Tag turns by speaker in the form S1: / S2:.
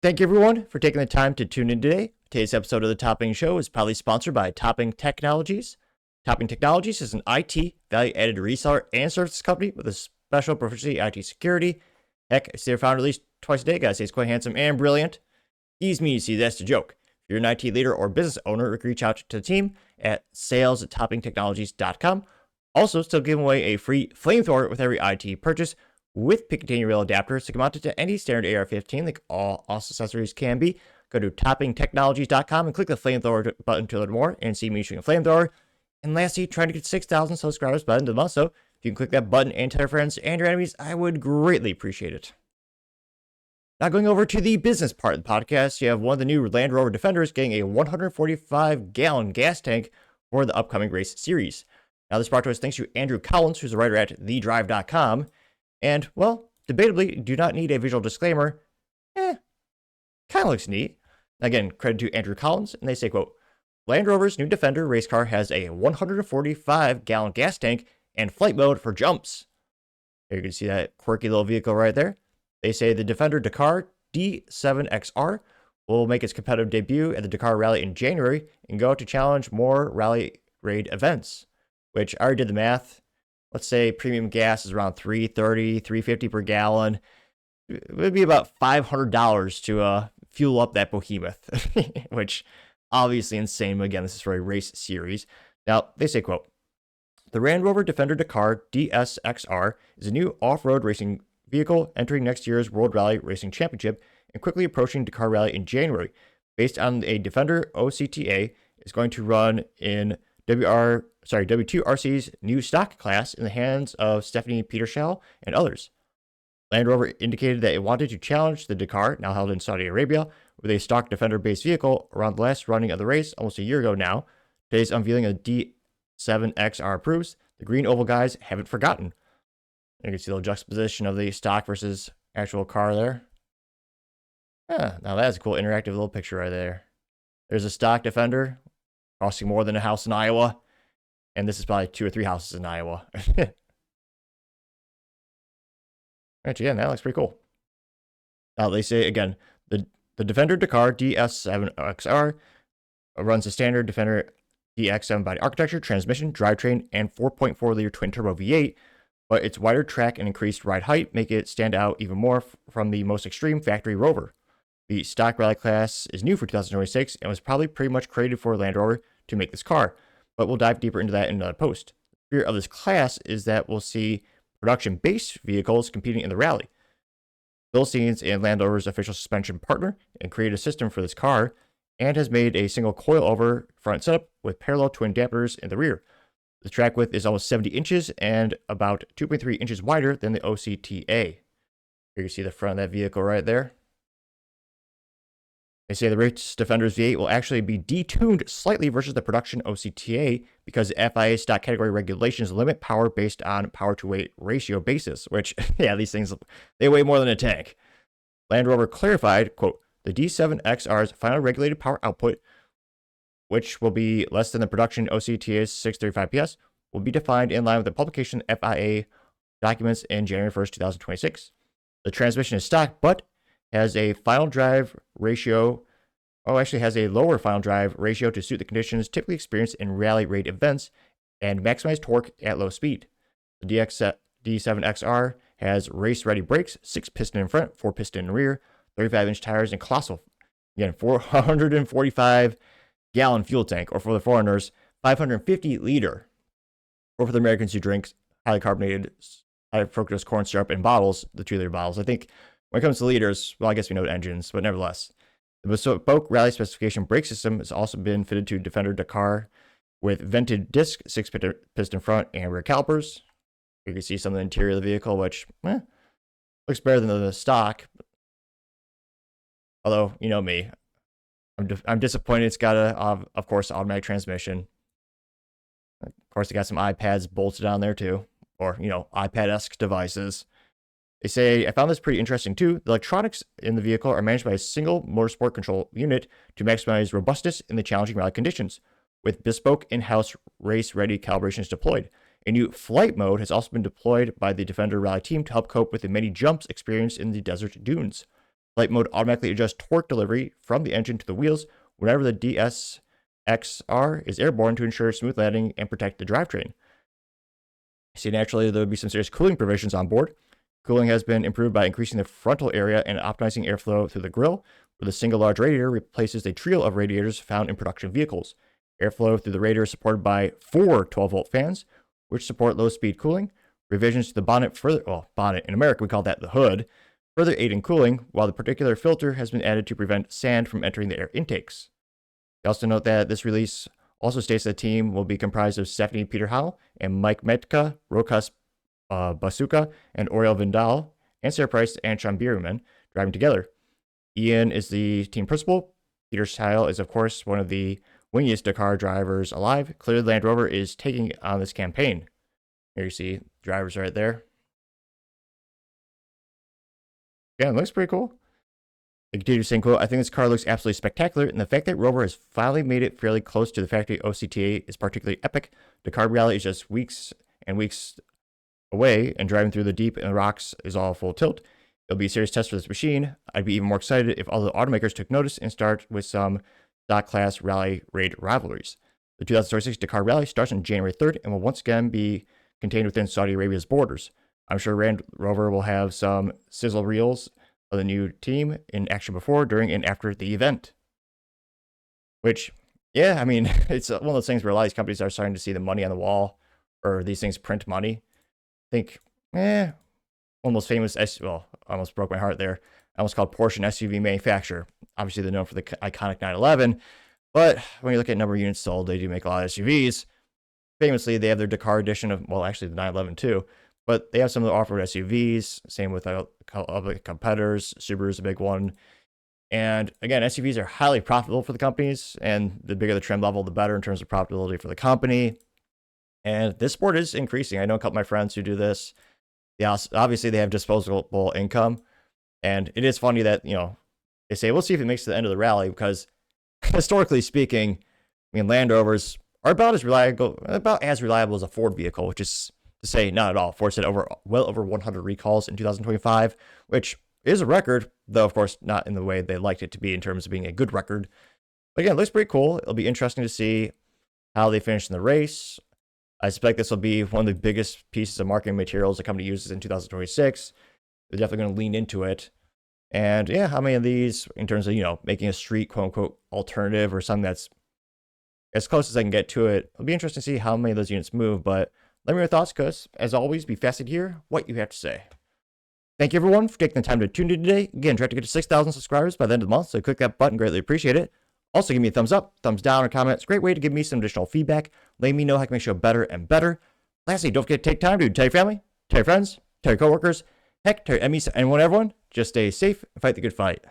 S1: Thank you, everyone, for taking the time to tune in today. Today's episode of the Topping Show is proudly sponsored by Topping Technologies. Topping Technologies is an IT value-added reseller and services company with a special proficiency in IT security. Heck, I see their founder at least twice a day. Guys, he's quite handsome and brilliant. Easy me to see, that's the joke. If you're an IT leader or business owner, reach out to the team at sales@toppingtechnologies.com. Also, still giving away a free flamethrower with every IT purchase with Picatinny rail adapters to come out to any standard AR-15, like all accessories can be. Go to toppingtechnologies.com and click the flamethrower button to learn more and see me shooting a flamethrower. And lastly, trying to get 6,000 subscribers by the end of the month, so if you can click that button and tell your friends and your enemies, I would greatly appreciate it. Now going over to the business part of the podcast, you have one of the new Land Rover Defenders getting a 145-gallon gas tank for the upcoming race series. Now this brought to us thanks to Andrew Collins, who's a writer at thedrive.com. And, well, debatably, do not need a visual disclaimer. Kind of looks neat. Again, credit to Andrew Collins, and they say, quote, Land Rover's new Defender race car has a 145-gallon gas tank and flight mode for jumps. There you can see that quirky little vehicle right there. They say the Defender Dakar D7XR will make its competitive debut at the Dakar Rally in January and go to challenge more rally raid events, which I already did the math. Let's say premium gas is around $3.30, $3.50 per gallon. It would be about $500 to fuel up that behemoth, which obviously insane. Again, this is for a race series. Now, they say, quote, the Land Rover Defender Dakar DSXR is a new off-road racing vehicle entering next year's World Rally Racing Championship and quickly approaching Dakar Rally in January. Based on a Defender OCTA, is going to run in W2RC's new stock class in the hands of Stephanie Petershall and others. Land Rover indicated that it wanted to challenge the Dakar, now held in Saudi Arabia, with a stock Defender-based vehicle around the last running of the race almost a year ago now. Today's unveiling of D7XR proves the green oval guys haven't forgotten. You can see the juxtaposition of the stock versus actual car there. Now that's a cool interactive little picture right there. There's a stock Defender costing more than a house in Iowa. And this is probably 2 or 3 houses in Iowa. Actually, yeah, that looks pretty cool. Now, they say, again, the Defender Dakar DS7XR runs a standard Defender DX7 body architecture, transmission, drivetrain, and 4.4-liter twin-turbo V8, but its wider track and increased ride height make it stand out even more from the most extreme factory Rover. The stock rally class is new for 2026 and was probably pretty much created for Land Rover to make this car, but we'll dive deeper into that in another post. The fear of this class is that we'll see production-based vehicles competing in the rally. Philistines and Land Rover's official suspension partner and created a system for this car and has made a single coil-over front setup with parallel twin dampers in the rear. The track width is almost 70 inches and about 2.3 inches wider than the OCTA. Here you see the front of that vehicle right there. They say the race Defender's V8 will actually be detuned slightly versus the production OCTA because the FIA stock category regulations limit power based on power-to-weight ratio basis, which, yeah, these things, they weigh more than a tank. Land Rover clarified, quote, the D7XR's final regulated power output, which will be less than the production OCTA's 635 PS, will be defined in line with the publication FIA documents in January 1st, 2026. The transmission is stock, but has a final drive ratio, has a lower final drive ratio to suit the conditions typically experienced in rally raid events and maximize torque at low speed. The D7XR has race-ready brakes, 6-piston in front, 4-piston in rear, 35-inch tires, and colossal, again, 445-gallon fuel tank, or for the foreigners, 550-liter, or for the Americans who drink highly carbonated, high fructose corn syrup in bottles, the 2-liter bottles. I think when it comes to liters, well, I guess we know engines, but nevertheless. The bespoke rally specification brake system has also been fitted to Defender Dakar with vented disc, 6-piston front and rear calipers. You can see some of the interior of the vehicle, which looks better than the stock. Although, you know me, I'm disappointed it's got of course, automatic transmission. Of course, they got some iPads bolted on there too, or, iPad-esque devices. They say, I found this pretty interesting too. The electronics in the vehicle are managed by a single motorsport control unit to maximize robustness in the challenging rally conditions, with bespoke in-house race-ready calibrations deployed. A new flight mode has also been deployed by the Defender Rally team to help cope with the many jumps experienced in the desert dunes. Flight mode automatically adjusts torque delivery from the engine to the wheels whenever the DSXR is airborne to ensure smooth landing and protect the drivetrain. See, naturally, there would be some serious cooling provisions on board. Cooling has been improved by increasing the frontal area and optimizing airflow through the grille, where the single large radiator replaces a trio of radiators found in production vehicles. Airflow through the radiator is supported by 4 12-volt fans, which support low-speed cooling. Revisions to the bonnet bonnet in America, we call that the hood, further aid in cooling, while the particular filter has been added to prevent sand from entering the air intakes. We also note that this release also states that the team will be comprised of Stephanie Peterhau and Mike Metka, Rokas Basuka, and Oriel Vindal, and Sarah Price and Sean Bierman driving together. Ian is the team principal. Peter Stile is, of course, one of the wingiest Dakar drivers alive. Clearly, Land Rover is taking on this campaign. Here you see drivers right there. Yeah, it looks pretty cool. They continue saying, quote, I think this car looks absolutely spectacular, and the fact that Rover has finally made it fairly close to the factory OCTA is particularly epic. Dakar Rally is just weeks and weeks away, and driving through the deep and the rocks is all full tilt. It'll be a serious test for this machine. I'd be even more excited if all the automakers took notice and start with some stock class rally raid rivalries. The 2026 Dakar Rally starts on January 3rd and will once again be contained within Saudi Arabia's borders. I'm sure Land Rover will have some sizzle reels of the new team in action before, during, and after the event. Which, yeah, I mean, it's one of those things where a lot of these companies are starting to see the money on the wall, or these things print money. I think, almost famous, I almost broke my heart there. I almost called Porsche an SUV manufacturer. Obviously, they're known for the iconic 911, but when you look at number of units sold, they do make a lot of SUVs. Famously, they have their Dakar edition of, well, actually the 911 too, but they have some of the off-road SUVs. Same with other competitors. Subaru's a big one. And again, SUVs are highly profitable for the companies, and the bigger the trim level, the better in terms of profitability for the company. And this sport is increasing. I know a couple of my friends who do this. Obviously, they have disposable income. And it is funny that, they say, we'll see if it makes it to the end of the rally, because historically speaking, I mean, Land Rovers are about as reliable as a Ford vehicle, which is to say not at all. Ford said well over 100 recalls in 2025, which is a record, though, of course, not in the way they liked it to be in terms of being a good record. But again, it looks pretty cool. It'll be interesting to see how they finish in the race. I suspect this will be one of the biggest pieces of marketing materials the company uses in 2026. They're definitely going to lean into it. And yeah, how many of these, in terms of, making a street quote unquote alternative or something that's as close as I can get to it, it'll be interesting to see how many of those units move. But let me know your thoughts, because as always, be fascinated to hear what you have to say. Thank you, everyone, for taking the time to tune in today. Again, try to get to 6,000 subscribers by the end of the month, so click that button. Greatly appreciate it. Also, give me a thumbs up, thumbs down, or comment. It's a great way to give me some additional feedback. Let me know how I can make the show better and better. Lastly, don't forget to take time to tell your family, tell your friends, tell your coworkers, heck, tell your enemies, and everyone. Just stay safe and fight the good fight.